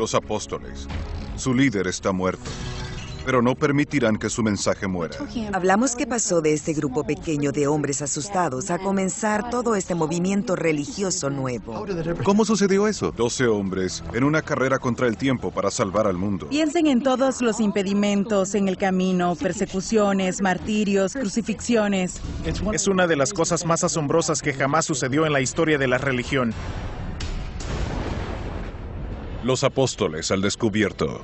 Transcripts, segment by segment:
Los apóstoles. Su líder está muerto, pero no permitirán que su mensaje muera. Hablamos que pasó de este grupo pequeño de hombres asustados a comenzar todo este movimiento religioso nuevo. ¿Cómo sucedió eso? 12 hombres en una carrera contra el tiempo para salvar al mundo. Piensen en todos los impedimentos en el camino, persecuciones, martirios, crucifixiones. Es una de las cosas más asombrosas que jamás sucedió en la historia de la religión. Los apóstoles al descubierto.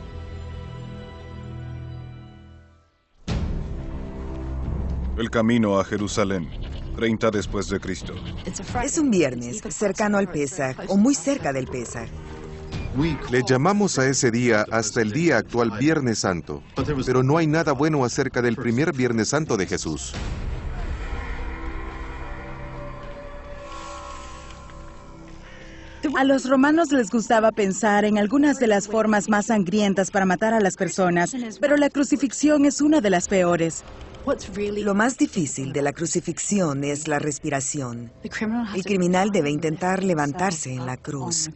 El camino a Jerusalén, 30 después de Cristo. Es un viernes, cercano al Pesaj, o muy cerca del Pesaj. Le llamamos a ese día hasta el día actual Viernes Santo, pero no hay nada bueno acerca del primer Viernes Santo de Jesús. A los romanos les gustaba pensar en algunas de las formas más sangrientas para matar a las personas, pero la crucifixión es una de las peores. Lo más difícil de la crucifixión es la respiración. El criminal debe intentar levantarse en la cruz.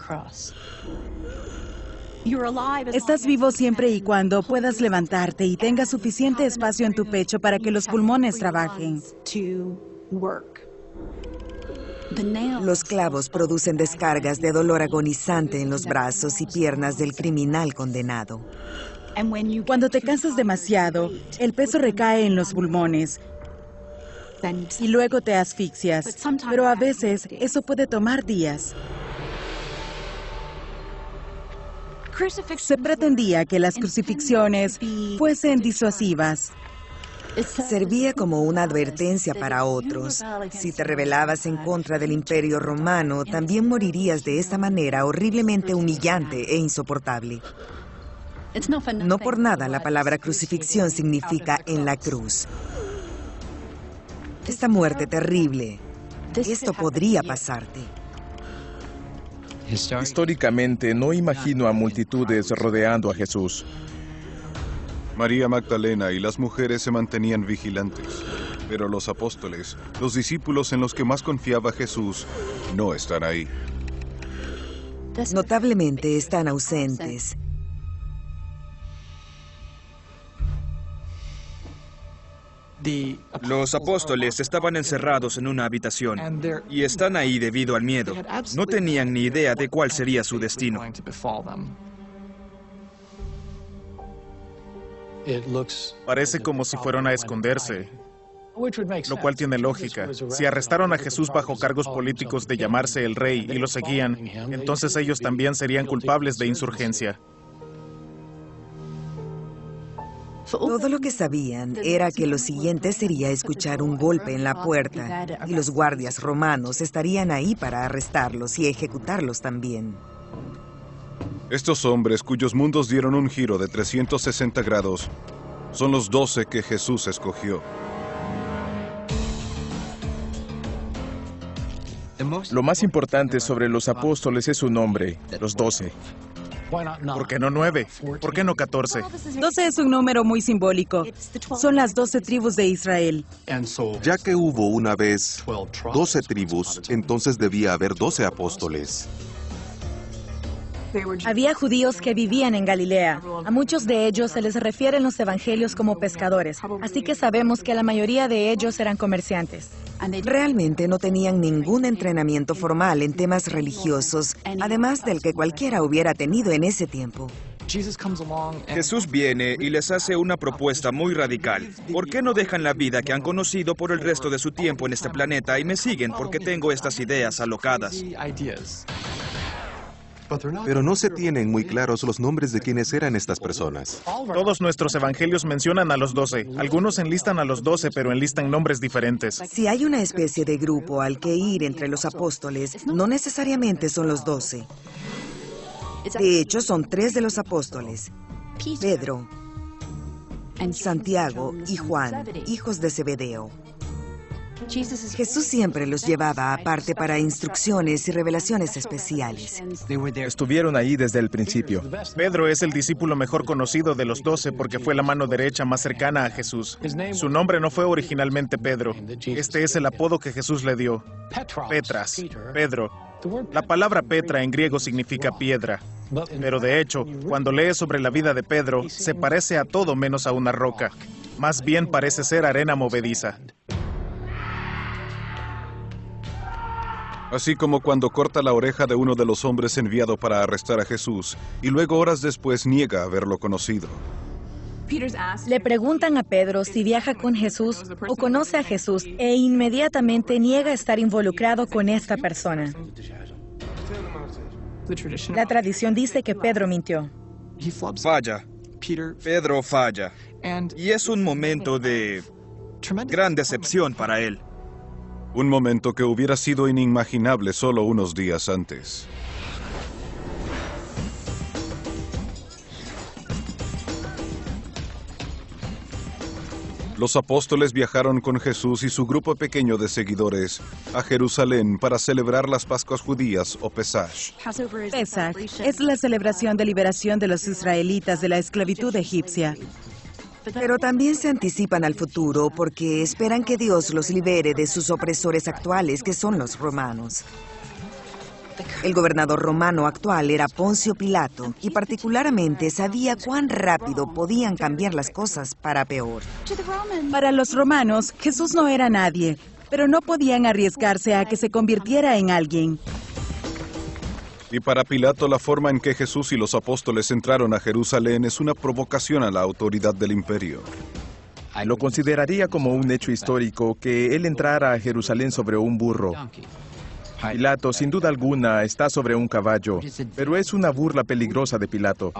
Estás vivo siempre y cuando puedas levantarte y tengas suficiente espacio en tu pecho para que los pulmones trabajen. Los clavos producen descargas de dolor agonizante en los brazos y piernas del criminal condenado. Cuando te cansas demasiado, el peso recae en los pulmones y luego te asfixias, pero a veces eso puede tomar días. Se pretendía que las crucifixiones fuesen disuasivas. Servía como una advertencia para otros. Si te rebelabas en contra del Imperio Romano, también morirías de esta manera horriblemente humillante e insoportable. No por nada la palabra crucifixión significa en la cruz. Esta muerte terrible, esto podría pasarte. Históricamente, no imagino a multitudes rodeando a Jesús. María Magdalena y las mujeres se mantenían vigilantes, pero los apóstoles, los discípulos en los que más confiaba Jesús, no están ahí. Notablemente están ausentes. Los apóstoles estaban encerrados en una habitación y están ahí debido al miedo. No tenían ni idea de cuál sería su destino. Parece como si fueran a esconderse, lo cual tiene lógica. Si arrestaron a Jesús bajo cargos políticos de llamarse el rey y lo seguían, entonces ellos también serían culpables de insurgencia. Todo lo que sabían era que lo siguiente sería escuchar un golpe en la puerta y los guardias romanos estarían ahí para arrestarlos y ejecutarlos también. Estos hombres cuyos mundos dieron un giro de 360 grados son los 12 que Jesús escogió. Lo más importante sobre los apóstoles es su nombre, los 12. ¿Por qué no 9? ¿Por qué no 14? 12 es un número muy simbólico. Son las 12 tribus de Israel. Ya que hubo una vez 12 tribus, entonces debía haber 12 apóstoles. Había judíos que vivían en Galilea. A muchos de ellos se les refiere en los evangelios como pescadores, así que sabemos que la mayoría de ellos eran comerciantes. Realmente no tenían ningún entrenamiento formal en temas religiosos, además del que cualquiera hubiera tenido en ese tiempo. Jesús viene y les hace una propuesta muy radical. ¿Por qué no dejan la vida que han conocido por el resto de su tiempo en este planeta y me siguen porque tengo estas ideas alocadas? Pero no se tienen muy claros los nombres de quiénes eran estas personas. Todos nuestros evangelios mencionan a los 12. Algunos enlistan a los 12, pero enlistan nombres diferentes. Si hay una especie de grupo al que ir entre los apóstoles, no necesariamente son los 12. De hecho, son 3 de los apóstoles: Pedro, Santiago y Juan, hijos de Zebedeo. Jesús siempre los llevaba aparte para instrucciones y revelaciones especiales. Estuvieron ahí desde el principio. Pedro es el discípulo mejor conocido de los 12 porque fue la mano derecha más cercana a Jesús. Su nombre no fue originalmente Pedro. Este es el apodo que Jesús le dio. Petras, Pedro. La palabra Petra en griego significa piedra. Pero de hecho, cuando lees sobre la vida de Pedro, se parece a todo menos a una roca. Más bien parece ser arena movediza. Así como cuando corta la oreja de uno de los hombres enviado para arrestar a Jesús, y luego horas después niega haberlo conocido. Le preguntan a Pedro si viaja con Jesús o conoce a Jesús e inmediatamente niega estar involucrado con esta persona. La tradición dice que Pedro mintió. Falla. Pedro falla. Y es un momento de gran decepción para él. Un momento que hubiera sido inimaginable solo unos días antes. Los apóstoles viajaron con Jesús y su grupo pequeño de seguidores a Jerusalén para celebrar las Pascuas judías o Pesach. Pesach es la celebración de liberación de los israelitas de la esclavitud egipcia. Pero también se anticipan al futuro porque esperan que Dios los libere de sus opresores actuales, que son los romanos. El gobernador romano actual era Poncio Pilato y particularmente sabía cuán rápido podían cambiar las cosas para peor. Para los romanos, Jesús no era nadie, pero no podían arriesgarse a que se convirtiera en alguien. Y para Pilato, la forma en que Jesús y los apóstoles entraron a Jerusalén es una provocación a la autoridad del imperio. Lo consideraría como un hecho histórico que él entrara a Jerusalén sobre un burro. Pilato, sin duda alguna, está sobre un caballo, pero es una burla peligrosa de Pilato.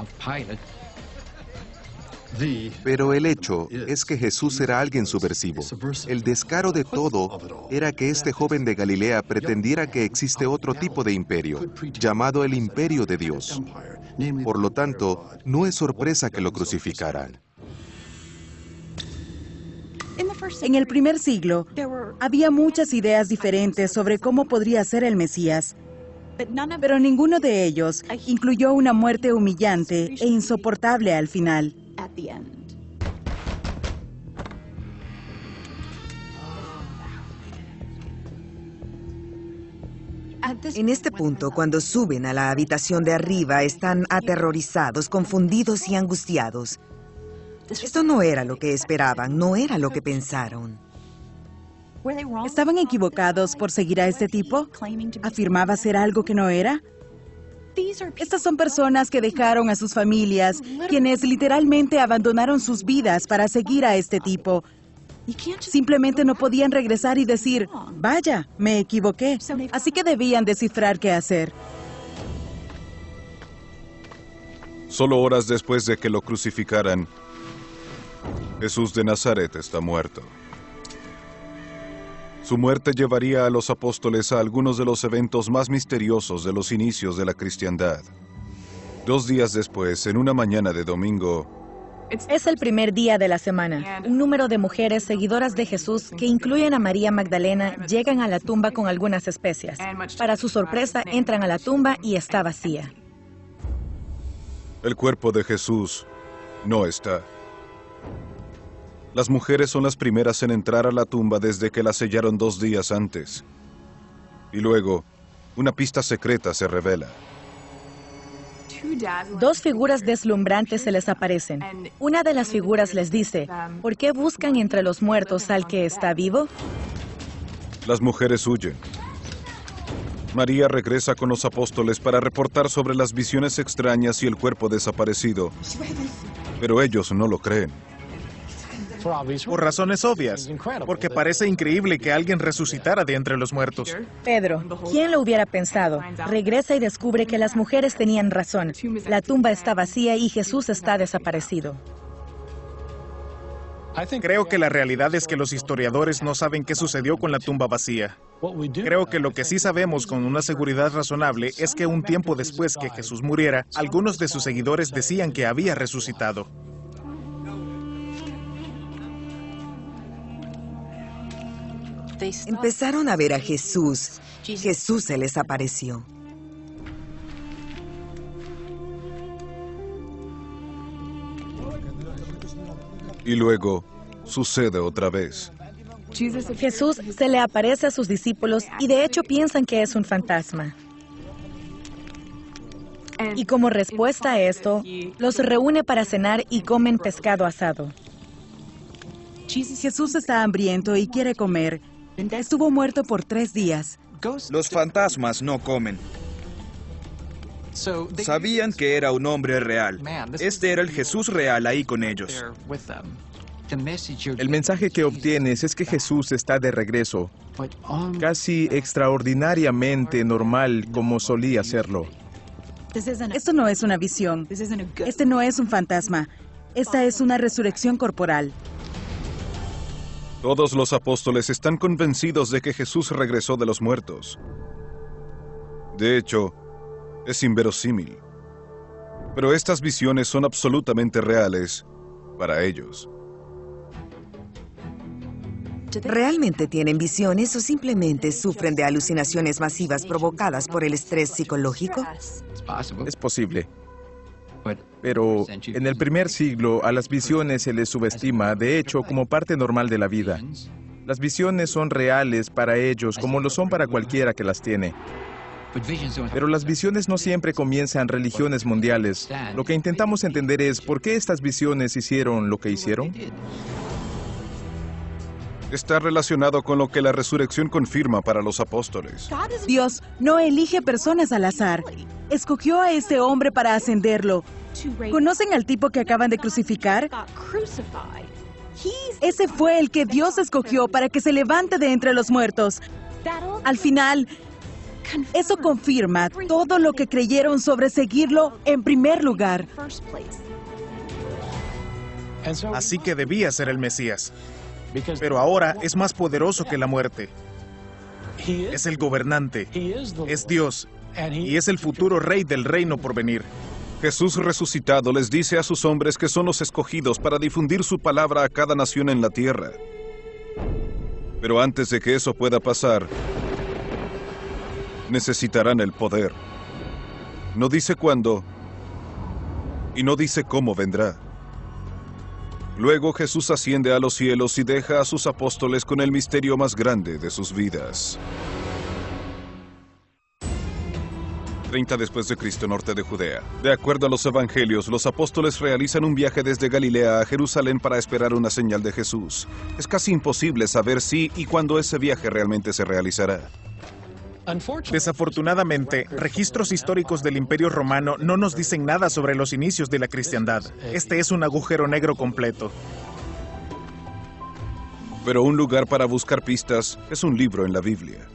Pero el hecho es que Jesús era alguien subversivo. El descaro de todo era que este joven de Galilea pretendiera que existe otro tipo de imperio, llamado el imperio de Dios. Por lo tanto, no es sorpresa que lo crucificaran. En el primer siglo, había muchas ideas diferentes sobre cómo podría ser el Mesías, pero ninguno de ellos incluyó una muerte humillante e insoportable al final. En este punto, cuando suben a la habitación de arriba, están aterrorizados, confundidos y angustiados. Esto no era lo que esperaban, no era lo que pensaron. ¿Estaban equivocados por seguir a este tipo? ¿Afirmaba ser algo que no era? Estas son personas que dejaron a sus familias, quienes literalmente abandonaron sus vidas para seguir a este tipo. Simplemente no podían regresar y decir, vaya, me equivoqué. Así que debían descifrar qué hacer. Solo horas después de que lo crucificaran, Jesús de Nazaret está muerto. Su muerte llevaría a los apóstoles a algunos de los eventos más misteriosos de los inicios de la cristiandad. 2 días después, en una mañana de domingo, Es el primer día de la semana. Un número de mujeres seguidoras de Jesús, que incluyen a María Magdalena, llegan a la tumba con algunas especias. Para su sorpresa, entran a la tumba y está vacía. el cuerpo de Jesús no está. Las mujeres son las primeras en entrar a la tumba desde que la sellaron 2 días antes. Y luego, una pista secreta se revela. 2 figuras deslumbrantes se les aparecen. Una de las figuras les dice, ¿por qué buscan entre los muertos al que está vivo? Las mujeres huyen. María regresa con los apóstoles para reportar sobre las visiones extrañas y el cuerpo desaparecido. Pero ellos no lo creen. Por razones obvias, porque parece increíble que alguien resucitara de entre los muertos. Pedro, ¿quién lo hubiera pensado? Regresa y descubre que las mujeres tenían razón. La tumba está vacía y Jesús está desaparecido. Creo que la realidad es que los historiadores no saben qué sucedió con la tumba vacía. Creo que lo que sí sabemos con una seguridad razonable es que un tiempo después que Jesús muriera, algunos de sus seguidores decían que había resucitado. Empezaron a ver a Jesús. Jesús se les apareció. Y luego, sucede otra vez. Jesús se le aparece a sus discípulos y de hecho piensan que es un fantasma. Y como respuesta a esto, los reúne para cenar y comen pescado asado. Jesús está hambriento y quiere comer. Estuvo muerto por 3 días. Los fantasmas no comen. Sabían que era un hombre real. Este era el Jesús real ahí con ellos. El mensaje que obtienes es que Jesús está de regreso, casi extraordinariamente normal como solía serlo. Esto no es una visión. Este no es un fantasma. Esta es una resurrección corporal. Todos los apóstoles están convencidos de que Jesús regresó de los muertos. De hecho, es inverosímil. Pero estas visiones son absolutamente reales para ellos. ¿Realmente tienen visiones o simplemente sufren de alucinaciones masivas provocadas por el estrés psicológico? Es posible. Pero en el primer siglo a las visiones se les subestima, de hecho, como parte normal de la vida. Las visiones son reales para ellos como lo son para cualquiera que las tiene. Pero las visiones no siempre comienzan religiones mundiales. Lo que intentamos entender es por qué estas visiones hicieron lo que hicieron. Está relacionado con lo que la resurrección confirma para los apóstoles. Dios no elige personas al azar. Escogió a este hombre para ascenderlo. ¿Conocen al tipo que acaban de crucificar? Ese fue el que Dios escogió para que se levante de entre los muertos. Al final, eso confirma todo lo que creyeron sobre seguirlo en primer lugar. Así que debía ser el Mesías. Pero ahora es más poderoso que la muerte. Es el gobernante, es Dios, y es el futuro rey del reino por venir. Jesús resucitado les dice a sus hombres que son los escogidos para difundir su palabra a cada nación en la tierra. Pero antes de que eso pueda pasar, necesitarán el poder. No dice cuándo y no dice cómo vendrá. Luego Jesús asciende a los cielos y deja a sus apóstoles con el misterio más grande de sus vidas. 30 después de Cristo, norte de Judea. De acuerdo a los evangelios, los apóstoles realizan un viaje desde Galilea a Jerusalén para esperar una señal de Jesús. Es casi imposible saber si y cuándo ese viaje realmente se realizará. Desafortunadamente, registros históricos del Imperio Romano no nos dicen nada sobre los inicios de la cristiandad. Este es un agujero negro completo. Pero un lugar para buscar pistas es un libro en la Biblia.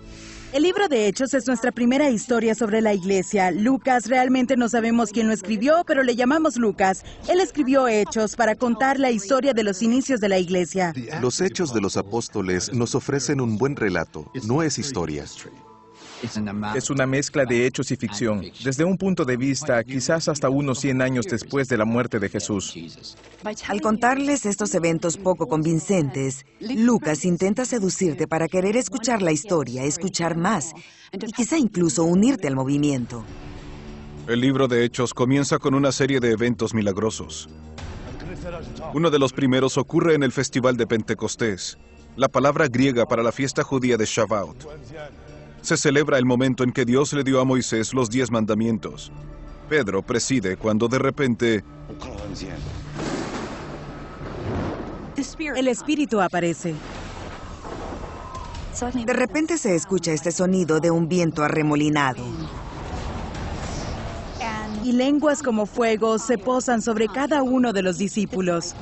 El libro de Hechos es nuestra primera historia sobre la iglesia. Lucas, realmente no sabemos quién lo escribió, pero le llamamos Lucas. Él escribió Hechos para contar la historia de los inicios de la iglesia. Los Hechos de los Apóstoles nos ofrecen un buen relato, no es historia. Es una mezcla de hechos y ficción, desde un punto de vista quizás hasta unos 100 años después de la muerte de Jesús. Al contarles estos eventos poco convincentes, Lucas intenta seducirte para querer escuchar la historia, escuchar más, y quizá incluso unirte al movimiento. El libro de Hechos comienza con una serie de eventos milagrosos. Uno de los primeros ocurre en el Festival de Pentecostés, la palabra griega para la fiesta judía de Shavuot. Se celebra el momento en que Dios le dio a Moisés los 10 mandamientos. Pedro preside cuando de repente El Espíritu aparece. De repente se escucha este sonido de un viento arremolinado. Y lenguas como fuego se posan sobre cada uno de los discípulos.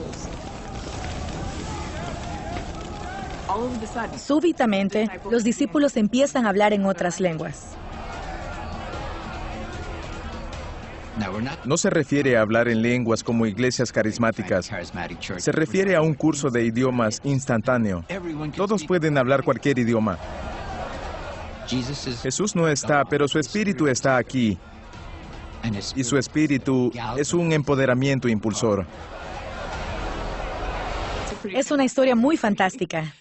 Súbitamente, los discípulos empiezan a hablar en otras lenguas. No se refiere a hablar en lenguas como iglesias carismáticas. Se refiere a un curso de idiomas instantáneo. Todos pueden hablar cualquier idioma. Jesús no está, pero su espíritu está aquí. Y su espíritu es un empoderamiento impulsor. Es una historia muy fantástica.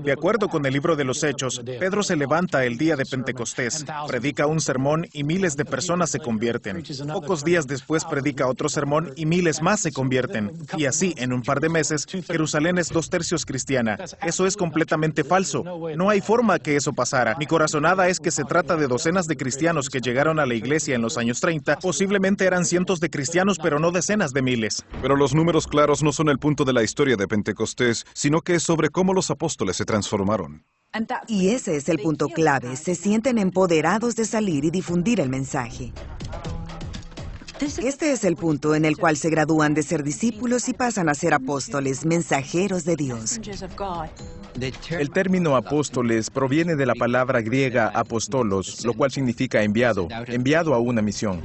De acuerdo con el libro de los Hechos, Pedro se levanta el día de Pentecostés, predica un sermón y miles de personas se convierten. Pocos días después predica otro sermón y miles más se convierten. Y así, en un par de meses, Jerusalén es 2/3 cristiana. Eso es completamente falso. No hay forma que eso pasara. Mi corazonada es que se trata de docenas de cristianos que llegaron a la iglesia en los años 30. Posiblemente eran cientos de cristianos, pero no decenas de miles. Pero los números claros no son el punto de la historia de Pentecostés, sino que es sobre cómo los apóstoles se transformaron. Y ese es el punto clave. Se sienten empoderados de salir y difundir el mensaje. Este es el punto en el cual se gradúan de ser discípulos y pasan a ser apóstoles, mensajeros de Dios. El término apóstoles proviene de la palabra griega apostolos, lo cual significa enviado, enviado a una misión.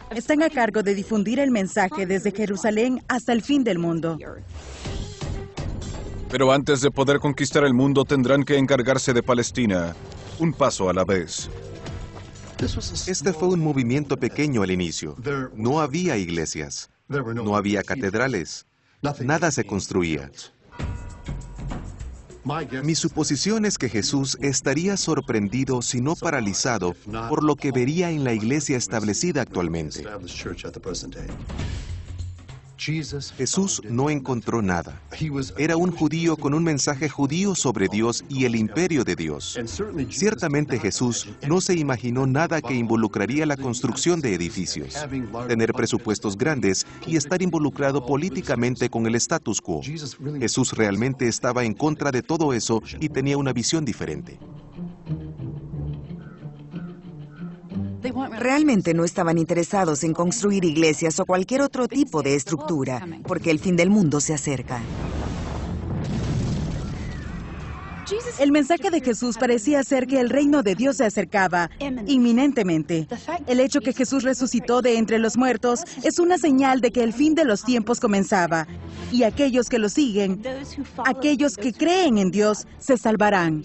Están a cargo de difundir el mensaje desde Jerusalén hasta el fin del mundo. Pero antes de poder conquistar el mundo tendrán que encargarse de Palestina, un paso a la vez. Este fue un movimiento pequeño al inicio. No había iglesias, no había catedrales, nada se construía. Mi suposición es que Jesús estaría sorprendido, si no paralizado, por lo que vería en la iglesia establecida actualmente. Jesús no encontró nada. Era un judío con un mensaje judío sobre Dios y el imperio de Dios. Ciertamente Jesús no se imaginó nada que involucraría la construcción de edificios, tener presupuestos grandes y estar involucrado políticamente con el status quo. Jesús realmente estaba en contra de todo eso y tenía una visión diferente. Realmente no estaban interesados en construir iglesias o cualquier otro tipo de estructura, porque el fin del mundo se acerca. El mensaje de Jesús parecía ser que el reino de Dios se acercaba inminentemente. El hecho que Jesús resucitó de entre los muertos es una señal de que el fin de los tiempos comenzaba, y aquellos que lo siguen, aquellos que creen en Dios, se salvarán.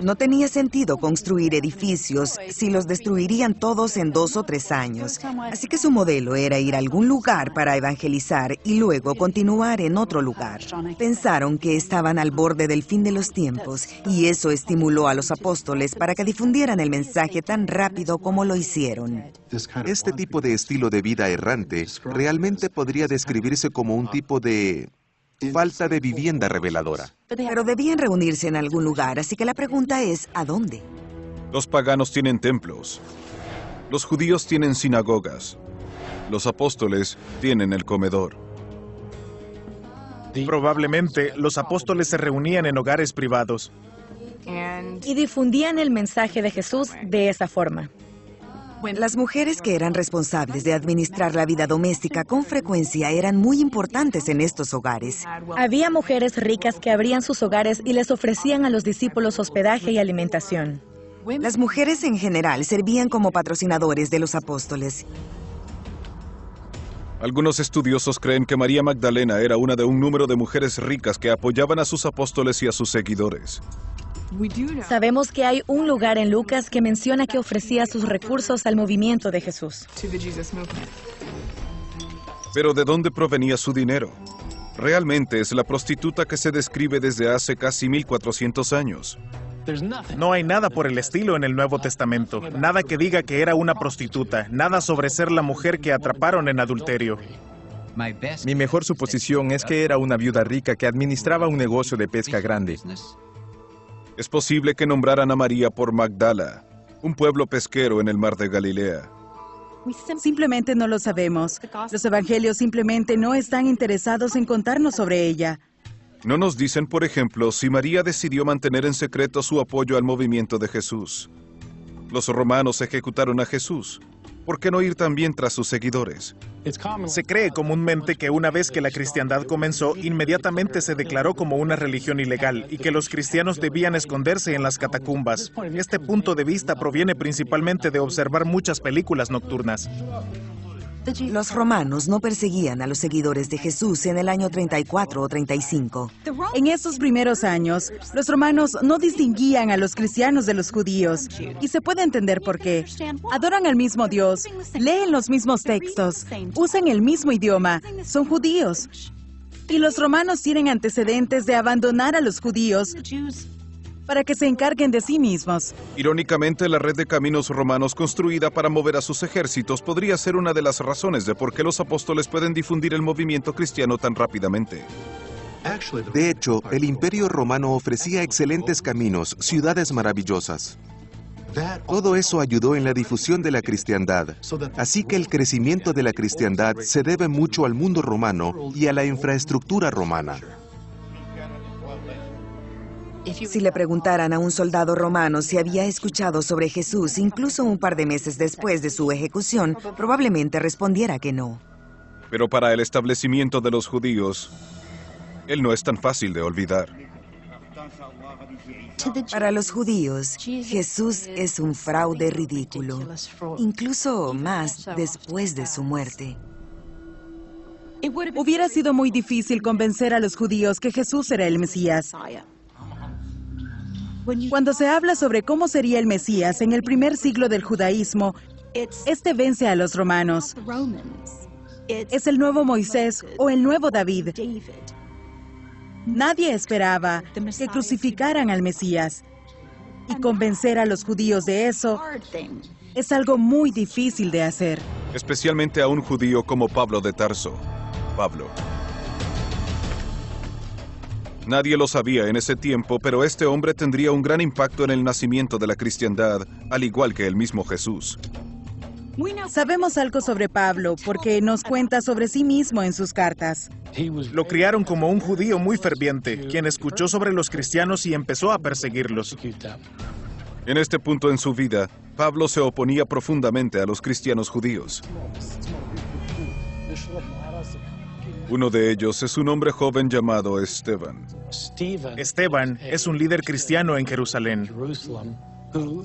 No tenía sentido construir edificios si los destruirían todos en 2 o 3 años. Así que su modelo era ir a algún lugar para evangelizar y luego continuar en otro lugar. Pensaron que estaban al borde del fin de los tiempos y eso estimuló a los apóstoles para que difundieran el mensaje tan rápido como lo hicieron. Este tipo de estilo de vida errante realmente podría describirse como un tipo de falta de vivienda reveladora. Pero debían reunirse en algún lugar, así que la pregunta es, ¿a dónde? Los paganos tienen templos. Los judíos tienen sinagogas. Los apóstoles tienen el comedor. Probablemente los apóstoles se reunían en hogares privados. Y difundían el mensaje de Jesús de esa forma. Las mujeres que eran responsables de administrar la vida doméstica con frecuencia eran muy importantes en estos hogares. Había mujeres ricas que abrían sus hogares y les ofrecían a los discípulos hospedaje y alimentación. Las mujeres en general servían como patrocinadores de los apóstoles. Algunos estudiosos creen que María Magdalena era una de un número de mujeres ricas que apoyaban a sus apóstoles y a sus seguidores. Sabemos que hay un lugar en Lucas que menciona que ofrecía sus recursos al movimiento de Jesús. Pero ¿de dónde provenía su dinero? Realmente es la prostituta que se describe desde hace casi 1400 años. No hay nada por el estilo en el Nuevo Testamento, nada que diga que era una prostituta, nada sobre ser la mujer que atraparon en adulterio. Mi mejor suposición es que era una viuda rica que administraba un negocio de pesca grande. Es posible que nombraran a María por Magdala, un pueblo pesquero en el mar de Galilea. Simplemente no lo sabemos. Los evangelios simplemente no están interesados en contarnos sobre ella. No nos dicen, por ejemplo, si María decidió mantener en secreto su apoyo al movimiento de Jesús. Los romanos ejecutaron a Jesús. ¿Por qué no ir también tras sus seguidores? Se cree comúnmente que una vez que la cristiandad comenzó, inmediatamente se declaró como una religión ilegal y que los cristianos debían esconderse en las catacumbas. Este punto de vista proviene principalmente de observar muchas películas nocturnas. Los romanos no perseguían a los seguidores de Jesús en el año 34 o 35. En esos primeros años, los romanos no distinguían a los cristianos de los judíos. Y se puede entender por qué. Adoran al mismo Dios, leen los mismos textos, usan el mismo idioma, son judíos. Y los romanos tienen antecedentes de abandonar a los judíos para que se encarguen de sí mismos. Irónicamente, la red de caminos romanos construida para mover a sus ejércitos podría ser una de las razones de por qué los apóstoles pueden difundir el movimiento cristiano tan rápidamente. De hecho, el Imperio Romano ofrecía excelentes caminos, ciudades maravillosas. Todo eso ayudó en la difusión de la cristiandad. Así que el crecimiento de la cristiandad se debe mucho al mundo romano y a la infraestructura romana. Si le preguntaran a un soldado romano si había escuchado sobre Jesús incluso un par de meses después de su ejecución, probablemente respondiera que no. Pero para el establecimiento de los judíos, él no es tan fácil de olvidar. Para los judíos, Jesús es un fraude ridículo, incluso más después de su muerte. Hubiera sido muy difícil convencer a los judíos que Jesús era el Mesías. Cuando se habla sobre cómo sería el Mesías en el primer siglo del judaísmo, este vence a los romanos. Es el nuevo Moisés o el nuevo David. Nadie esperaba que crucificaran al Mesías. Y convencer a los judíos de eso es algo muy difícil de hacer. Especialmente a un judío como Pablo de Tarso. Pablo. Nadie lo sabía en ese tiempo, pero este hombre tendría un gran impacto en el nacimiento de la cristiandad, al igual que el mismo Jesús. Sabemos algo sobre Pablo porque nos cuenta sobre sí mismo en sus cartas. Lo criaron como un judío muy ferviente, quien escuchó sobre los cristianos y empezó a perseguirlos. En este punto en su vida, Pablo se oponía profundamente a los cristianos judíos. Uno de ellos es un hombre joven llamado Esteban. Esteban es un líder cristiano en Jerusalén,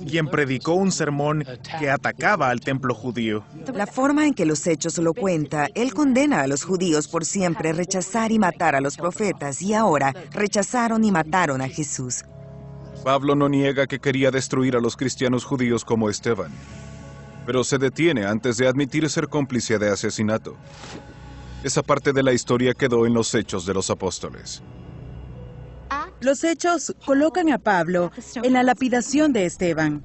quien predicó un sermón que atacaba al templo judío. La forma en que los Hechos lo cuenta, él condena a los judíos por siempre rechazar y matar a los profetas, y ahora rechazaron y mataron a Jesús. Pablo no niega que quería destruir a los cristianos judíos como Esteban, pero se detiene antes de admitir ser cómplice de asesinato. Esa parte de la historia quedó en los Hechos de los Apóstoles. Los Hechos colocan a Pablo en la lapidación de Esteban.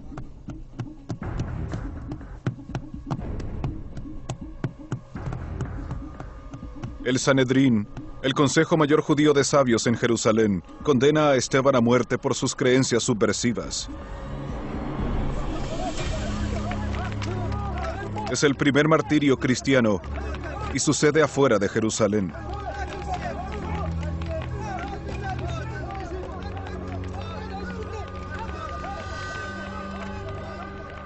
El Sanedrín, el Consejo Mayor Judío de Sabios en Jerusalén, condena a Esteban a muerte por sus creencias subversivas. Es el primer martirio cristiano y sucede afuera de Jerusalén.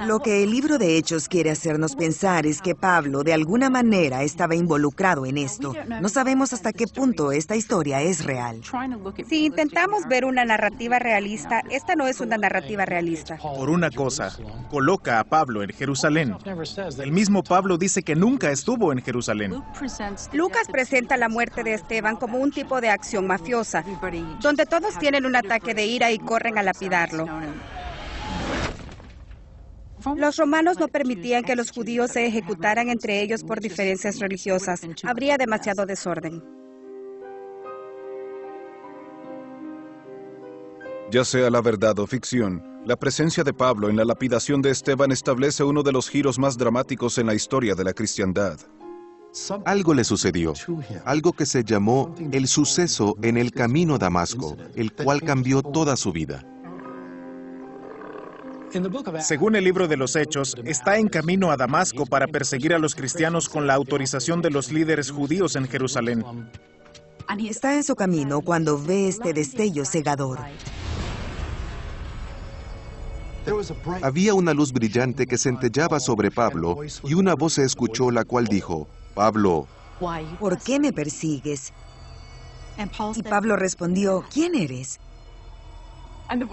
Lo que el libro de Hechos quiere hacernos pensar es que Pablo de alguna manera estaba involucrado en esto. No sabemos hasta qué punto esta historia es real. Si intentamos ver una narrativa realista, esta no es una narrativa realista. Por una cosa, coloca a Pablo en Jerusalén. El mismo Pablo dice que nunca estuvo en Jerusalén. Lucas presenta la muerte de Esteban como un tipo de acción mafiosa, donde todos tienen un ataque de ira y corren a lapidarlo. Los romanos no permitían que los judíos se ejecutaran entre ellos por diferencias religiosas. Habría demasiado desorden. Ya sea la verdad o ficción, la presencia de Pablo en la lapidación de Esteban establece uno de los giros más dramáticos en la historia de la cristiandad. Algo le sucedió, algo que se llamó el suceso en el camino a Damasco, el cual cambió toda su vida. Según el libro de los Hechos, está en camino a Damasco para perseguir a los cristianos con la autorización de los líderes judíos en Jerusalén. Está en su camino cuando ve este destello cegador. Había una luz brillante que centellaba sobre Pablo y una voz se escuchó la cual dijo, «Pablo, ¿por qué me persigues?» Y Pablo respondió, ¿quién eres?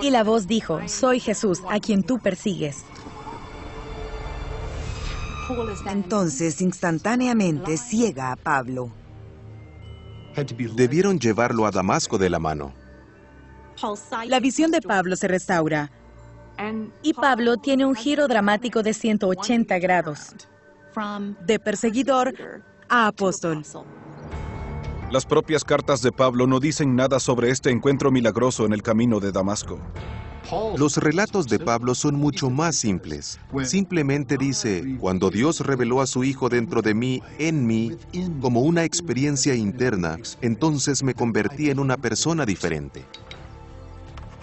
Y la voz dijo, soy Jesús, a quien tú persigues. Entonces, instantáneamente ciega a Pablo. Debieron llevarlo a Damasco de la mano. La visión de Pablo se restaura. Y Pablo tiene un giro dramático de 180 grados. De perseguidor a apóstol. Las propias cartas de Pablo no dicen nada sobre este encuentro milagroso en el camino de Damasco. Los relatos de Pablo son mucho más simples. Simplemente dice, cuando Dios reveló a su Hijo dentro de mí, en mí, como una experiencia interna, entonces me convertí en una persona diferente.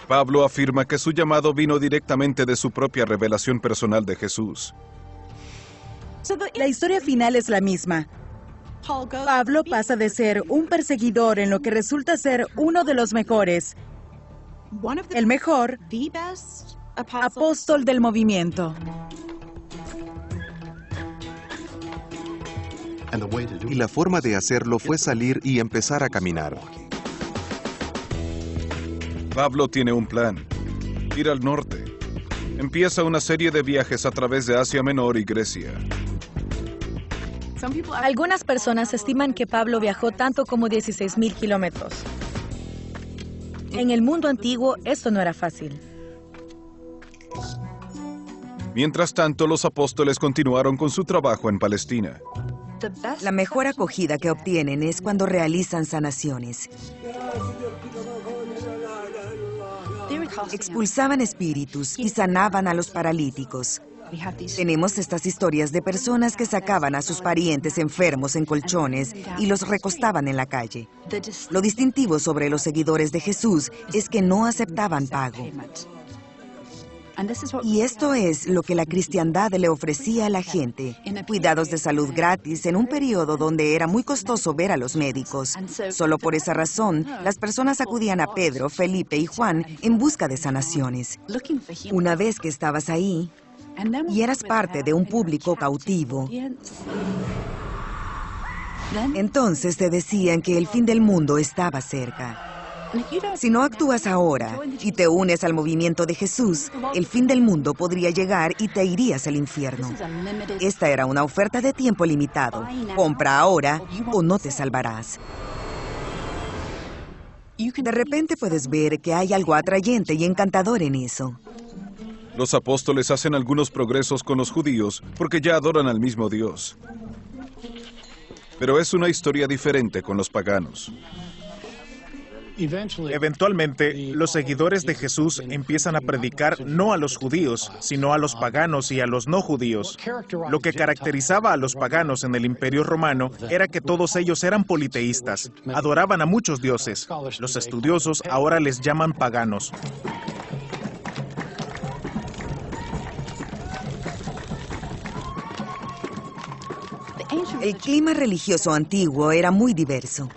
Pablo afirma que su llamado vino directamente de su propia revelación personal de Jesús. La historia final es la misma. Pablo pasa de ser un perseguidor en lo que resulta ser uno de los mejores, el mejor apóstol del movimiento. Y la forma de hacerlo fue salir y empezar a caminar. Pablo tiene un plan: ir al norte. Empieza una serie de viajes a través de Asia Menor y Grecia. Algunas personas estiman que Pablo viajó tanto como 16,000 kilómetros. En el mundo antiguo, esto no era fácil. Mientras tanto, los apóstoles continuaron con su trabajo en Palestina. La mejor acogida que obtienen es cuando realizan sanaciones. Expulsaban espíritus y sanaban a los paralíticos. Tenemos estas historias de personas que sacaban a sus parientes enfermos en colchones y los recostaban en la calle. Lo distintivo sobre los seguidores de Jesús es que no aceptaban pago. Y esto es lo que la cristiandad le ofrecía a la gente: cuidados de salud gratis en un periodo donde era muy costoso ver a los médicos. Solo por esa razón, las personas acudían a Pedro, Felipe y Juan en busca de sanaciones. Una vez que estabas ahí y eras parte de un público cautivo, entonces te decían que el fin del mundo estaba cerca. Si no actúas ahora y te unes al movimiento de Jesús, el fin del mundo podría llegar y te irías al infierno. Esta era una oferta de tiempo limitado. Compra ahora o no te salvarás. De repente puedes ver que hay algo atrayente y encantador en eso. Los apóstoles hacen algunos progresos con los judíos porque ya adoran al mismo Dios. Pero es una historia diferente con los paganos. Eventualmente, los seguidores de Jesús empiezan a predicar no a los judíos, sino a los paganos y a los no judíos. Lo que caracterizaba a los paganos en el Imperio Romano era que todos ellos eran politeístas, adoraban a muchos dioses. Los estudiosos ahora les llaman paganos. El clima religioso antiguo era muy diverso.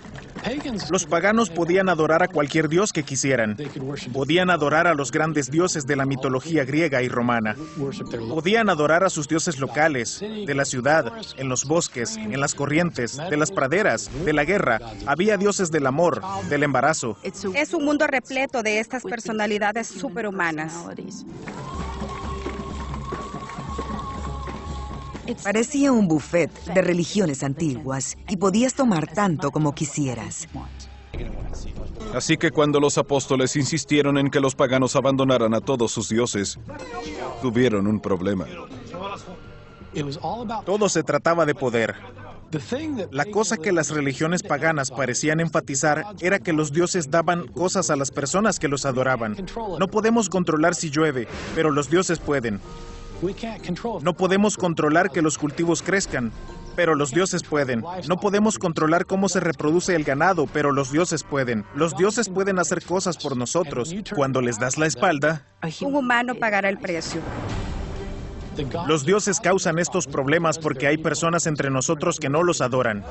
Los paganos podían adorar a cualquier dios que quisieran. Podían adorar a los grandes dioses de la mitología griega y romana. Podían adorar a sus dioses locales, de la ciudad, en los bosques, en las corrientes, de las praderas, de la guerra. Había dioses del amor, del embarazo. Es un mundo repleto de estas personalidades superhumanas. Parecía un buffet de religiones antiguas y podías tomar tanto como quisieras. Así que cuando los apóstoles insistieron en que los paganos abandonaran a todos sus dioses, tuvieron un problema. Todo se trataba de poder. La cosa que las religiones paganas parecían enfatizar era que los dioses daban cosas a las personas que los adoraban. No podemos controlar si llueve, pero los dioses pueden. No podemos controlar que los cultivos crezcan, pero los dioses pueden. No podemos controlar cómo se reproduce el ganado, pero los dioses pueden. Los dioses pueden hacer cosas por nosotros. Cuando les das la espalda, Un humano pagará el precio. los dioses causan estos problemas porque hay personas entre nosotros que no los adoran.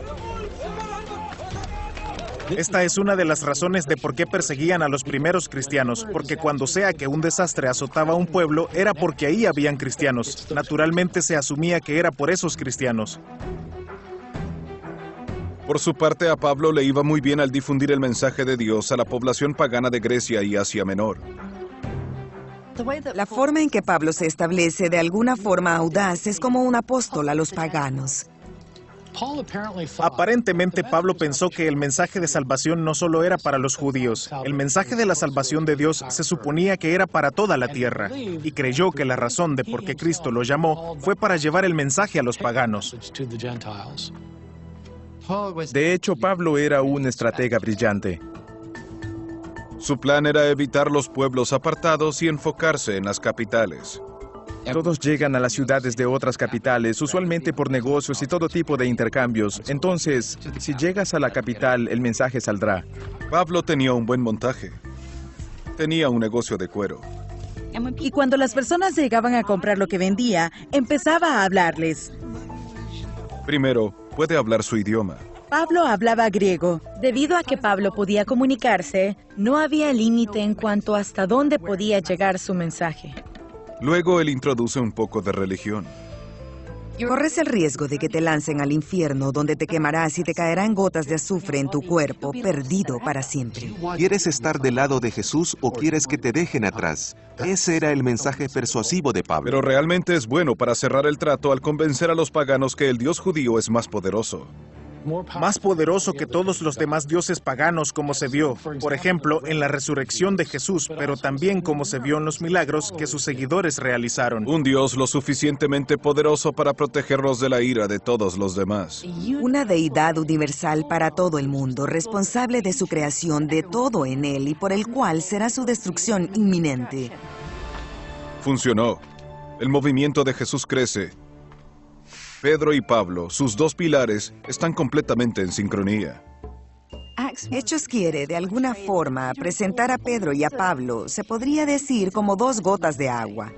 Esta es una de las razones de por qué perseguían a los primeros cristianos, porque cuando sea que un desastre azotaba a un pueblo, era porque ahí habían cristianos. Naturalmente se asumía que era por esos cristianos. Por su parte, a Pablo le iba muy bien al difundir el mensaje de Dios a la población pagana de Grecia y Asia Menor. La forma en que Pablo se establece de alguna forma audaz es como un apóstol a los paganos. Aparentemente, Pablo pensó que el mensaje de salvación no solo era para los judíos. El mensaje de la salvación de Dios se suponía que era para toda la tierra, y creyó que la razón de por qué Cristo lo llamó fue para llevar el mensaje a los paganos. De hecho, Pablo era un estratega brillante. Su plan era evitar los pueblos apartados y enfocarse en las capitales. Todos llegan a las ciudades de otras capitales, usualmente por negocios y todo tipo de intercambios. Entonces, si llegas a la capital, el mensaje saldrá. Pablo tenía un buen montaje. Tenía un negocio de cuero. Y cuando las personas llegaban a comprar lo que vendía, empezaba a hablarles. Primero, puede hablar su idioma. Pablo hablaba griego. Debido a que Pablo podía comunicarse, no había límite en cuanto hasta dónde podía llegar su mensaje. Luego él introduce un poco de religión. Corres el riesgo de que te lancen al infierno, donde te quemarás y te caerán gotas de azufre en tu cuerpo, perdido para siempre. ¿Quieres estar del lado de Jesús o quieres que te dejen atrás? Ese era el mensaje persuasivo de Pablo. Pero realmente es bueno para cerrar el trato al convencer a los paganos que el Dios judío es más poderoso. Más poderoso que todos los demás dioses paganos, como se vio, por ejemplo, en la resurrección de Jesús, pero también como se vio en los milagros que sus seguidores realizaron. Un Dios lo suficientemente poderoso para protegerlos de la ira de todos los demás. Una deidad universal para todo el mundo, responsable de su creación, de todo en él y por el cual será su destrucción inminente. Funcionó. El movimiento de Jesús crece. Pedro y Pablo, sus dos pilares, están completamente en sincronía. Hechos quiere, de alguna forma, presentar a Pedro y a Pablo, se podría decir, como dos gotas de agua.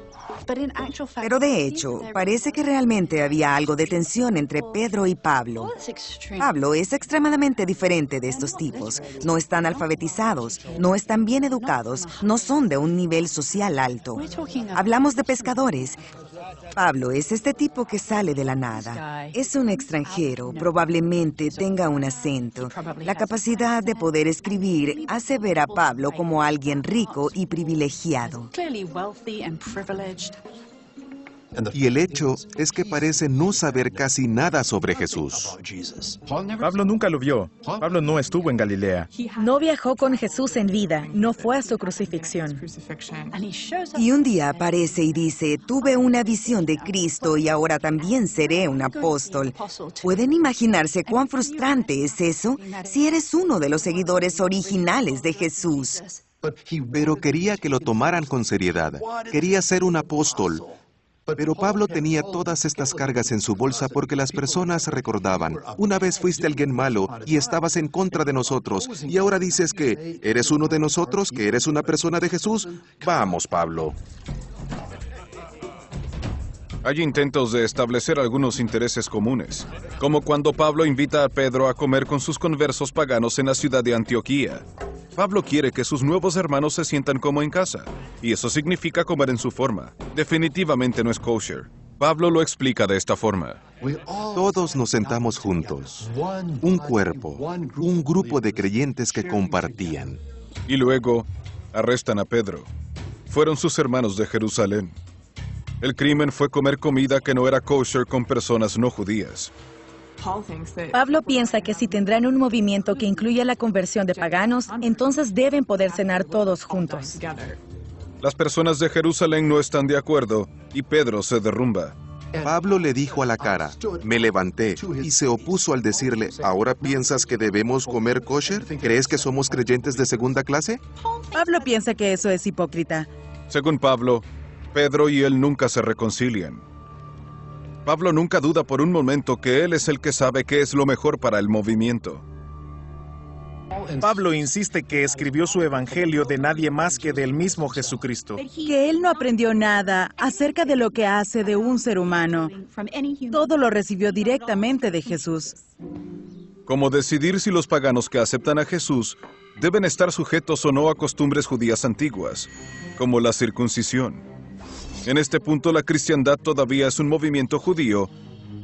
Pero de hecho, parece que realmente había algo de tensión entre Pedro y Pablo. Pablo es extremadamente diferente de estos tipos. No están alfabetizados, no están bien educados, no son de un nivel social alto. Hablamos de pescadores. Pablo es este tipo que sale de la nada. Es un extranjero, probablemente tenga un acento. La capacidad de poder escribir hace ver a Pablo como alguien rico y privilegiado. Y el hecho es que parece no saber casi nada sobre Jesús. Pablo nunca lo vio. Pablo no estuvo en Galilea. No viajó con Jesús en vida, no fue a su crucifixión. Y un día aparece y dice, tuve una visión de Cristo y ahora también seré un apóstol. ¿Pueden imaginarse cuán frustrante es eso? Si eres uno de los seguidores originales de Jesús. Pero quería que lo tomaran con seriedad. Quería ser un apóstol. Pero Pablo tenía todas estas cargas en su bolsa porque las personas recordaban, una vez fuiste alguien malo y estabas en contra de nosotros, y ahora dices que eres uno de nosotros, que eres una persona de Jesús. Vamos, Pablo. Hay intentos de establecer algunos intereses comunes, como cuando Pablo invita a Pedro a comer con sus conversos paganos en la ciudad de Antioquía. Pablo quiere que sus nuevos hermanos se sientan como en casa, y eso significa comer en su forma. Definitivamente no es kosher. Pablo lo explica de esta forma. Todos nos sentamos juntos, un cuerpo, un grupo de creyentes que compartían. Y luego arrestan a Pedro. Fueron sus hermanos de Jerusalén. El crimen fue comer comida que no era kosher con personas no judías. Pablo piensa que si tendrán un movimiento que incluya la conversión de paganos, entonces deben poder cenar todos juntos. Las personas de Jerusalén no están de acuerdo y Pedro se derrumba. Pablo le dijo a la cara, me levanté, y se opuso al decirle, ¿ahora piensas que debemos comer kosher? ¿Crees que somos creyentes de segunda clase? Pablo piensa que eso es hipócrita. Según Pablo, Pedro y él nunca se reconcilian. Pablo nunca duda por un momento que él es el que sabe qué es lo mejor para el movimiento. Pablo insiste que escribió su evangelio de nadie más que del mismo Jesucristo. Que él no aprendió nada acerca de lo que hace de un ser humano. Todo lo recibió directamente de Jesús. Como decidir si los paganos que aceptan a Jesús deben estar sujetos o no a costumbres judías antiguas, como la circuncisión. En este punto, la cristiandad todavía es un movimiento judío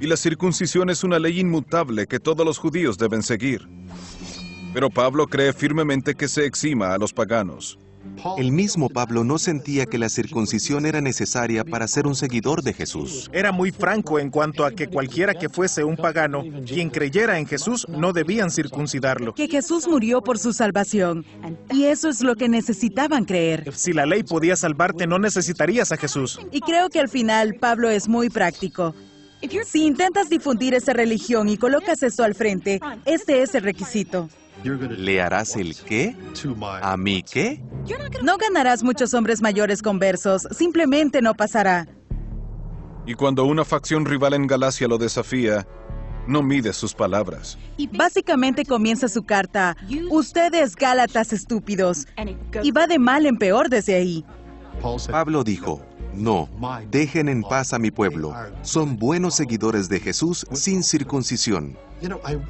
y la circuncisión es una ley inmutable que todos los judíos deben seguir. Pero Pablo cree firmemente que se exima a los paganos. El mismo Pablo no sentía que la circuncisión era necesaria para ser un seguidor de Jesús. Era muy franco en cuanto a que cualquiera que fuese un pagano, quien creyera en Jesús, no debían circuncidarlo. Que Jesús murió por su salvación. Y eso es lo que necesitaban creer. Si la ley podía salvarte, no necesitarías a Jesús. Y creo que al final Pablo es muy práctico. Si intentas difundir esa religión y colocas eso al frente, ese es el requisito. ¿Le harás el qué? ¿A mí qué? No ganarás muchos hombres mayores conversos, simplemente no pasará. Y cuando una facción rival en Galacia lo desafía, no mide sus palabras. Básicamente comienza su carta, ustedes Gálatas estúpidos, y va de mal en peor desde ahí. Pablo dijo, no, dejen en paz a mi pueblo. Son buenos seguidores de Jesús sin circuncisión.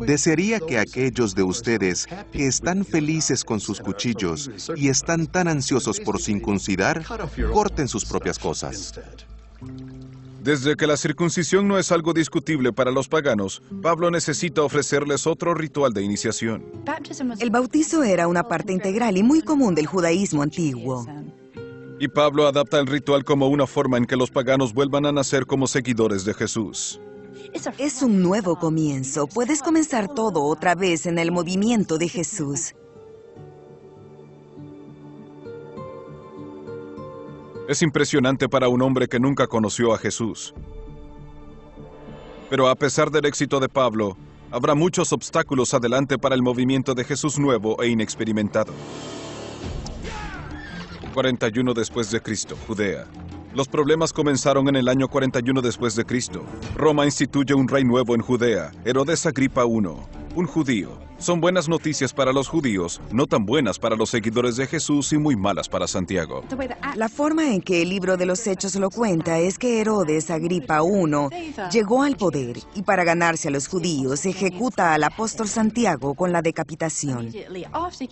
Desearía que aquellos de ustedes que están felices con sus cuchillos y están tan ansiosos por circuncidar, corten sus propias cosas. Desde que la circuncisión no es algo discutible para los paganos, Pablo necesita ofrecerles otro ritual de iniciación. El bautizo era una parte integral y muy común del judaísmo antiguo. Y Pablo adapta el ritual como una forma en que los paganos vuelvan a nacer como seguidores de Jesús. Es un nuevo comienzo. Puedes comenzar todo otra vez en el movimiento de Jesús. Es impresionante para un hombre que nunca conoció a Jesús. Pero a pesar del éxito de Pablo, habrá muchos obstáculos adelante para el movimiento de Jesús nuevo e inexperimentado. 41 después de Cristo, Judea. Los problemas comenzaron en el año 41 después de Cristo. Roma instituye un rey nuevo en Judea, Herodes Agripa I, un judío. Son buenas noticias para los judíos, no tan buenas para los seguidores de Jesús y muy malas para Santiago. La forma en que el libro de los Hechos lo cuenta es que Herodes Agripa I llegó al poder y para ganarse a los judíos ejecuta al apóstol Santiago con la decapitación.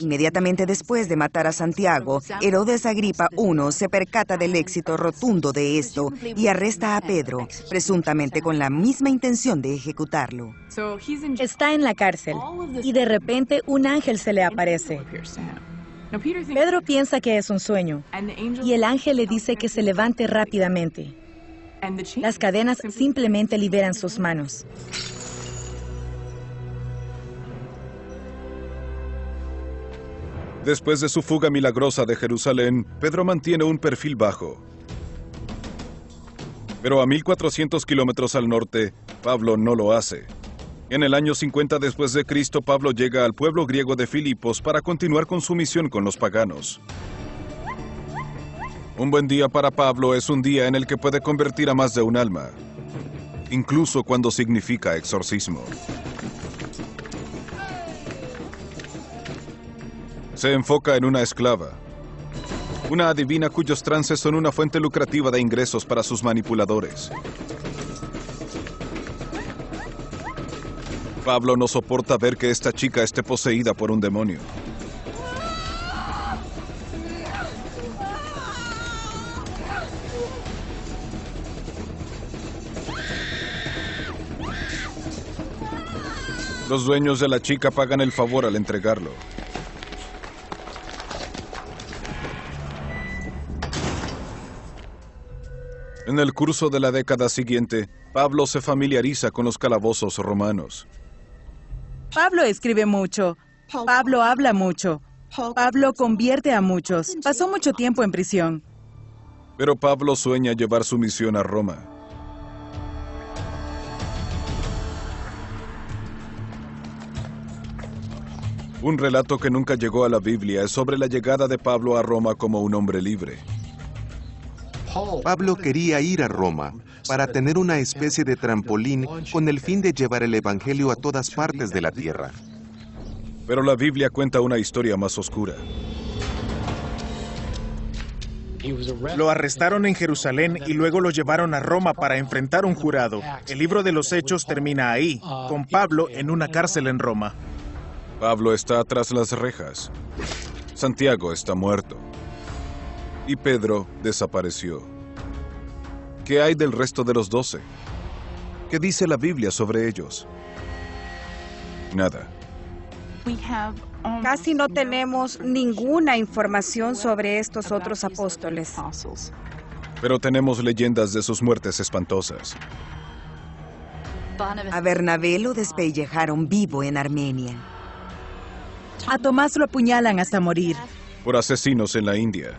Inmediatamente después de matar a Santiago, Herodes Agripa I se percata del éxito rotundo de esto y arresta a Pedro, presuntamente con la misma intención de ejecutarlo. Está en la cárcel y de repente un ángel se le aparece. Pedro piensa que es un sueño y el ángel le dice que se levante rápidamente. Las cadenas simplemente liberan sus manos. Después de su fuga milagrosa de Jerusalén, Pedro mantiene un perfil bajo. Pero a 1400 kilómetros al norte, Pablo no lo hace. En el año 50 después de Cristo, Pablo llega al pueblo griego de Filipos para continuar con su misión con los paganos. Un buen día para Pablo es un día en el que puede convertir a más de un alma, incluso cuando significa exorcismo. Se enfoca en una esclava, una adivina cuyos trances son una fuente lucrativa de ingresos para sus manipuladores. Pablo no soporta ver que esta chica esté poseída por un demonio. Los dueños de la chica pagan el favor al entregarlo. En el curso de la década siguiente, Pablo se familiariza con los calabozos romanos. Pablo escribe mucho. Pablo habla mucho. Pablo convierte a muchos. Pasó mucho tiempo en prisión. Pero Pablo sueña llevar su misión a Roma. Un relato que nunca llegó a la Biblia es sobre la llegada de Pablo a Roma como un hombre libre. Pablo quería ir a Roma para tener una especie de trampolín con el fin de llevar el Evangelio a todas partes de la tierra. Pero la Biblia cuenta una historia más oscura. Lo arrestaron en Jerusalén y luego lo llevaron a Roma para enfrentar un jurado. El libro de los Hechos termina ahí, con Pablo en una cárcel en Roma. Pablo está tras las rejas. Santiago está muerto. Y Pedro desapareció. ¿Qué hay del resto de los 12? ¿Qué dice la Biblia sobre ellos? Nada. Casi no tenemos ninguna información sobre estos otros apóstoles. Pero tenemos leyendas de sus muertes espantosas. A Bernabé lo despellejaron vivo en Armenia. A Tomás lo apuñalan hasta morir. Por asesinos en la India.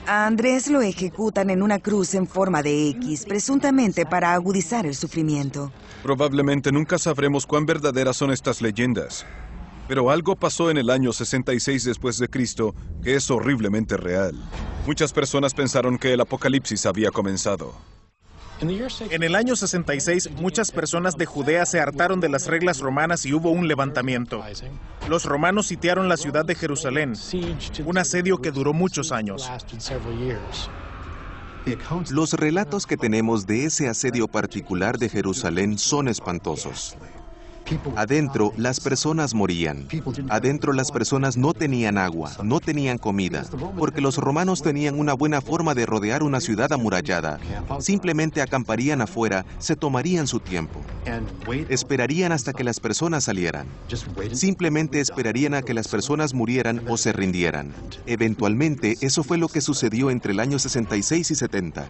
A Andrés lo ejecutan en una cruz en forma de X, presuntamente para agudizar el sufrimiento. Probablemente nunca sabremos cuán verdaderas son estas leyendas. Pero algo pasó en el año 66 después de Cristo que es horriblemente real. Muchas personas pensaron que el apocalipsis había comenzado. En el año 66, muchas personas de Judea se hartaron de las reglas romanas y hubo un levantamiento. Los romanos sitiaron la ciudad de Jerusalén, un asedio que duró muchos años. Los relatos que tenemos de ese asedio particular de Jerusalén son espantosos. Adentro, las personas morían. Adentro, las personas no tenían agua, no tenían comida, porque los romanos tenían una buena forma de rodear una ciudad amurallada. Simplemente acamparían afuera, se tomarían su tiempo. Esperarían hasta que las personas salieran. Simplemente esperarían a que las personas murieran o se rindieran. Eventualmente, eso fue lo que sucedió entre el año 66 y 70.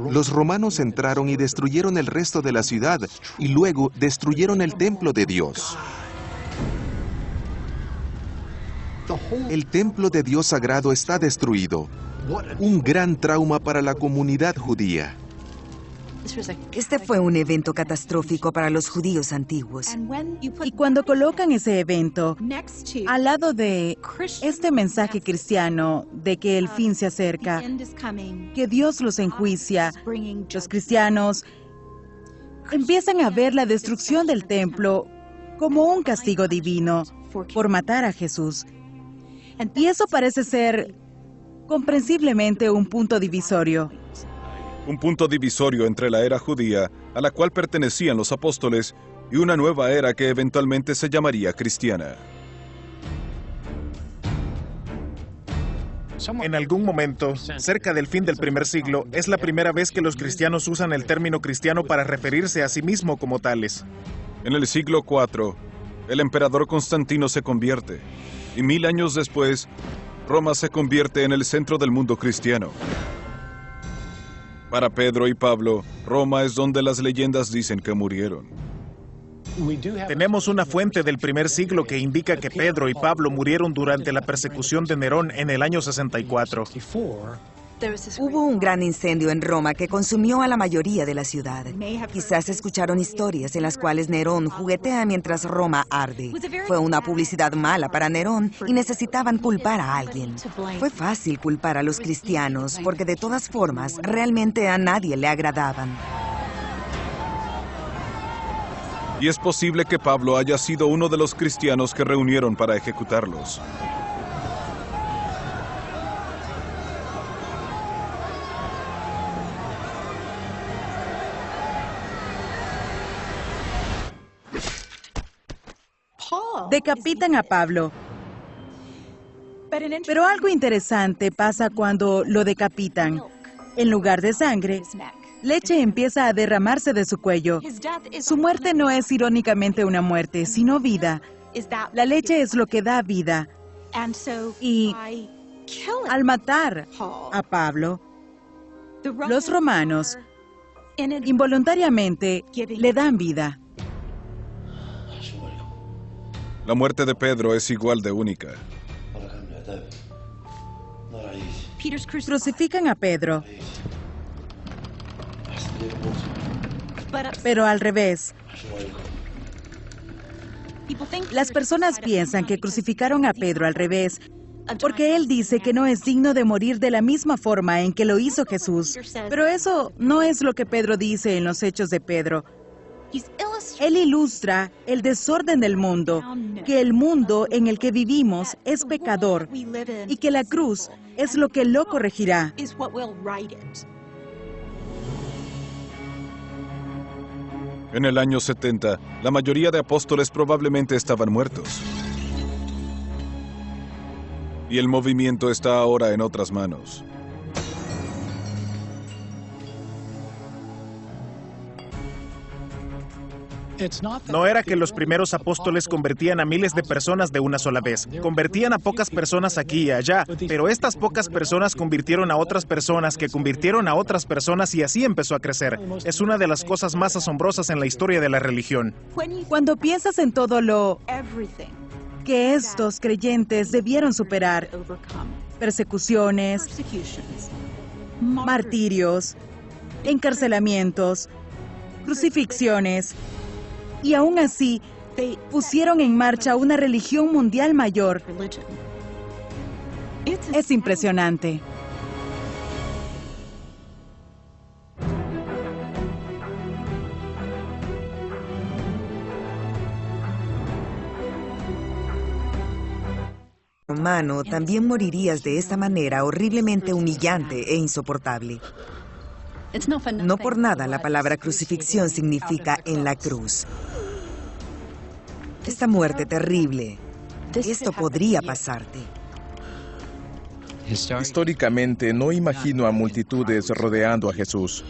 Los romanos entraron y destruyeron el resto de la ciudad y luego destruyeron el templo de Dios. El templo de Dios sagrado está destruido. Un gran trauma para la comunidad judía. Este fue un evento catastrófico para los judíos antiguos. Y cuando colocan ese evento al lado de este mensaje cristiano de que el fin se acerca, que Dios los enjuicia, los cristianos empiezan a ver la destrucción del templo como un castigo divino por matar a Jesús. Y eso parece ser comprensiblemente un punto divisorio. Un punto divisorio entre la era judía, a la cual pertenecían los apóstoles, y una nueva era que eventualmente se llamaría cristiana. En algún momento, cerca del fin del primer siglo, es la primera vez que los cristianos usan el término cristiano para referirse a sí mismo como tales. En el siglo IV, el emperador Constantino se convierte, y 1000 años después, Roma se convierte en el centro del mundo cristiano. Para Pedro y Pablo, Roma es donde las leyendas dicen que murieron. Tenemos una fuente del primer siglo que indica que Pedro y Pablo murieron durante la persecución de Nerón en el año 64. Hubo un gran incendio en Roma que consumió a la mayoría de la ciudad. Quizás escucharon historias en las cuales Nerón juguetea mientras Roma arde. Fue una publicidad mala para Nerón y necesitaban culpar a alguien. Fue fácil culpar a los cristianos porque de todas formas realmente a nadie le agradaban. Y es posible que Pablo haya sido uno de los cristianos que reunieron para ejecutarlos. Decapitan a Pablo. Pero algo interesante pasa cuando lo decapitan. En lugar de sangre, leche empieza a derramarse de su cuello. Su muerte no es irónicamente una muerte, sino vida. La leche es lo que da vida. Y al matar a Pablo, los romanos involuntariamente le dan vida. La muerte de Pedro es igual de única. Crucifican a Pedro. Pero al revés. Las personas piensan que crucificaron a Pedro al revés, porque él dice que no es digno de morir de la misma forma en que lo hizo Jesús. Pero eso no es lo que Pedro dice en los Hechos de Pedro. Él ilustra el desorden del mundo, que el mundo en el que vivimos es pecador y que la cruz es lo que lo corregirá. En el año 70, la mayoría de apóstoles probablemente estaban muertos. Y el movimiento está ahora en otras manos. No era que los primeros apóstoles convertían a miles de personas de una sola vez. Convertían a pocas personas aquí y allá, pero estas pocas personas convirtieron a otras personas que convirtieron a otras personas y así empezó a crecer. Es una de las cosas más asombrosas en la historia de la religión. Cuando piensas en todo lo que estos creyentes debieron superar, persecuciones, martirios, encarcelamientos, crucifixiones, y aún así pusieron en marcha una religión mundial mayor. Es impresionante. Romano, también morirías de esta manera horriblemente humillante e insoportable. No por nada la palabra crucifixión significa en la cruz. Esta muerte terrible, esto podría pasarte. Históricamente, no imagino a multitudes rodeando a Jesús.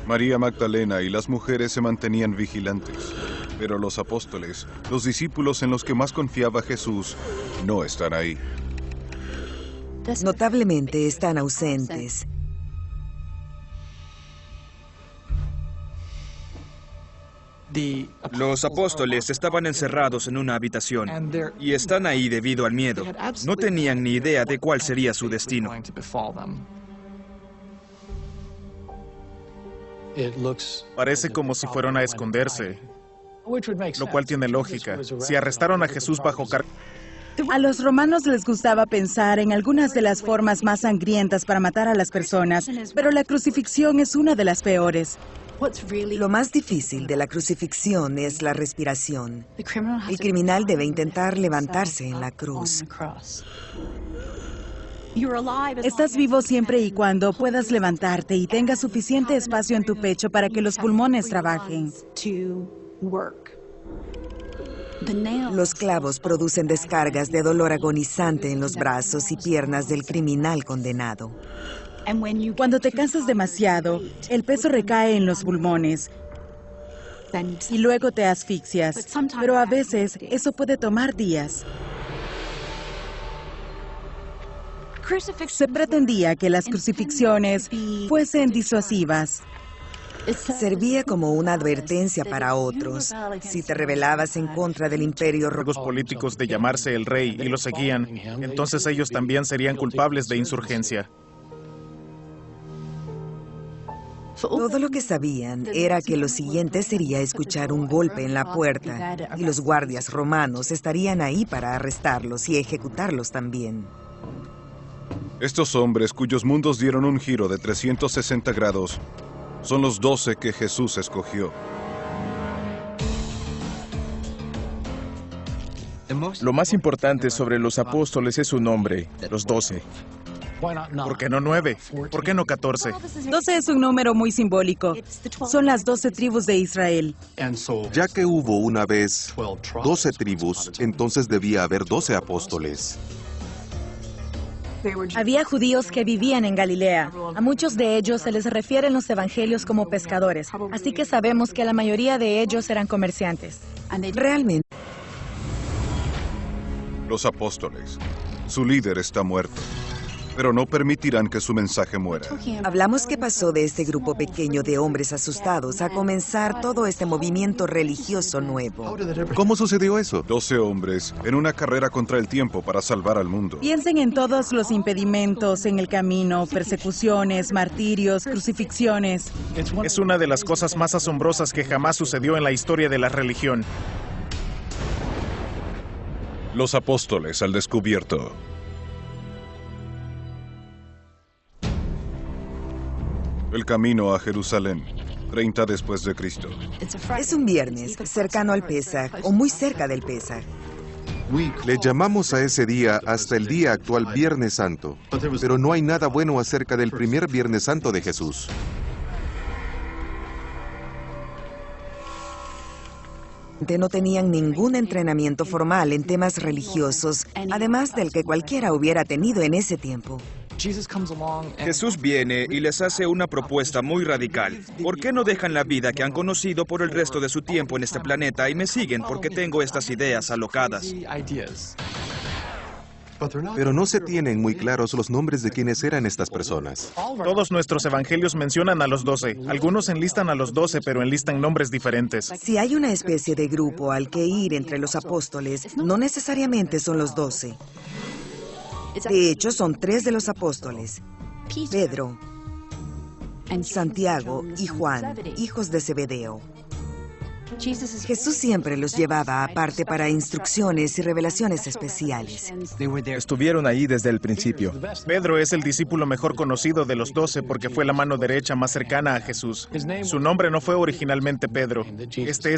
María Magdalena y las mujeres se mantenían vigilantes, pero los apóstoles, los discípulos en los que más confiaba Jesús, no están ahí. Notablemente están ausentes. Los apóstoles estaban encerrados en una habitación y están ahí debido al miedo. No tenían ni idea de cuál sería su destino. Parece como si fueron a esconderse, lo cual tiene lógica. Si arrestaron a Jesús bajo cargo... A los romanos les gustaba pensar en algunas de las formas más sangrientas para matar a las personas, pero la crucifixión es una de las peores. Lo más difícil de la crucifixión es la respiración. El criminal debe intentar levantarse en la cruz. Estás vivo siempre y cuando puedas levantarte y tengas suficiente espacio en tu pecho para que los pulmones trabajen. Los clavos producen descargas de dolor agonizante en los brazos y piernas del criminal condenado. Cuando te cansas demasiado, el peso recae en los pulmones y luego te asfixias, pero a veces eso puede tomar días. Se pretendía que las crucifixiones fuesen disuasivas. Servía como una advertencia para otros. Si te rebelabas en contra del imperio romano, Cargos políticos de llamarse el rey y lo seguían, entonces ellos también serían culpables de insurgencia. todo lo que sabían era que lo siguiente sería escuchar un golpe en la puerta y los guardias romanos estarían ahí para arrestarlos y ejecutarlos también. Estos hombres cuyos mundos dieron un giro de 360 grados son los 12 que Jesús escogió. Lo más importante sobre los apóstoles es su nombre, los 12. ¿Por qué no 9? ¿Por qué no 14? 12 es un número muy simbólico. Son las 12 tribus de Israel. Ya que hubo una vez 12 tribus, entonces debía haber 12 apóstoles. Había judíos que vivían en Galilea. A muchos de ellos se les refiere en los evangelios como pescadores, así que sabemos que la mayoría de ellos eran comerciantes. Realmente, Los apóstoles. Su líder está muerto, pero no permitirán que su mensaje muera. hablamos que pasó de este grupo pequeño de hombres asustados a comenzar todo este movimiento religioso nuevo. ¿Cómo sucedió eso? 12 hombres en una carrera contra el tiempo para salvar al mundo. Piensen en todos los impedimentos en el camino, persecuciones, martirios, crucifixiones. Es una de las cosas más asombrosas que jamás sucedió en la historia de la religión. Los apóstoles al descubierto. El camino a Jerusalén, 30 después de Cristo. Es un viernes, cercano al Pesaj, o muy cerca del Pesaj. Le llamamos a ese día hasta el día actual Viernes Santo, pero no hay nada bueno acerca del primer Viernes Santo de Jesús. No tenían ningún entrenamiento formal en temas religiosos, además del que cualquiera hubiera tenido en ese tiempo. Jesús viene y les hace una propuesta muy radical. ¿Por qué no dejan la vida que han conocido por el resto de su tiempo en este planeta y me siguen porque tengo estas ideas alocadas? Pero no se tienen muy claros los nombres de quiénes eran estas personas. Todos nuestros evangelios mencionan a los 12. Algunos enlistan a los 12, pero enlistan nombres diferentes. Si hay una especie de grupo al que ir entre los apóstoles, no necesariamente son los 12. De hecho, son 3 de los apóstoles: Pedro, Santiago y Juan, hijos de Zebedeo. Jesús siempre los llevaba aparte para instrucciones y revelaciones especiales. Estuvieron ahí desde el principio. Pedro es el discípulo mejor conocido de los 12 porque fue la mano derecha más cercana a Jesús. Su nombre no fue originalmente Pedro. Este es